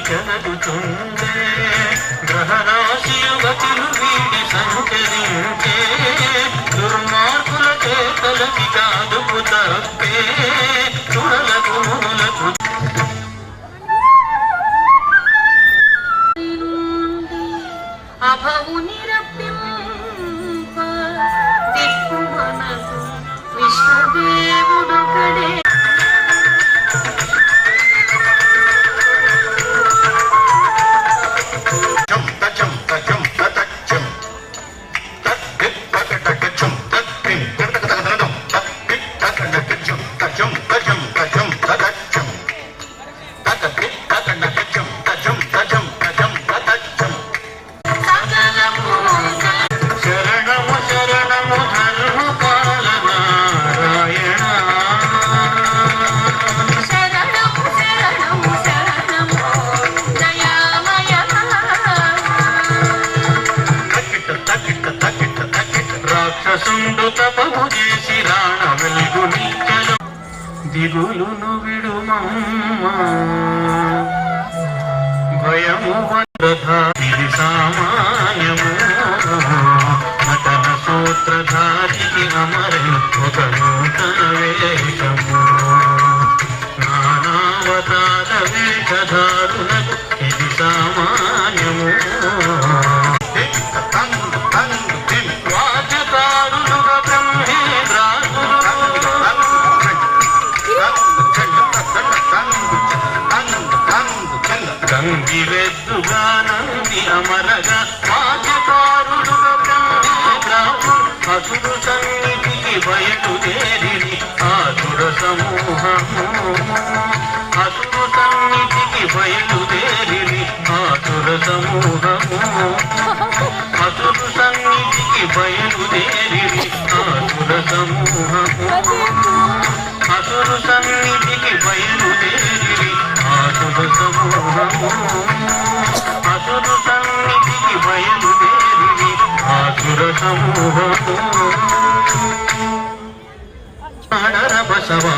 చెనగుతుందే గ్రహరాశి యువతులు వీడి సంచరించే దుర్మార్గుల చేతలకి కాదుపు తప్పే చుడలకు మునులకు అభవుని రప్పింప దిక్కుమనకు విష్ణుదేవుడొకడే దిగులును విడుమమ్మ భయము వద్రధారి సామాన్యము నటన సూత్రధారికి అమరను ఒక నూతన వేషము నానావతార వేషధారులకు ఇది సామాన్యము వాద్యకారులుగా బ్రహ్మేంద్రాసులు గంగివెద్దుగా నంది అమరగా వాద్యకారులుగా బ్రహ్మేంద్రాసులు అసురు సన్నిధికి బయలుదేరిని ఆసుర సమూహము అసురు సన్నిధికి బయలుదేరిని ఆసుర సమూహము అసురు సన్నిధికి బయలుదేరిని ఆసుర సమూహము అసురు సన్నిధికి బయలుదేరిని ఆసుర సమూహము అసురు సన్నిధికి బయలుదేరిని ఆసుర సమూహము బసవా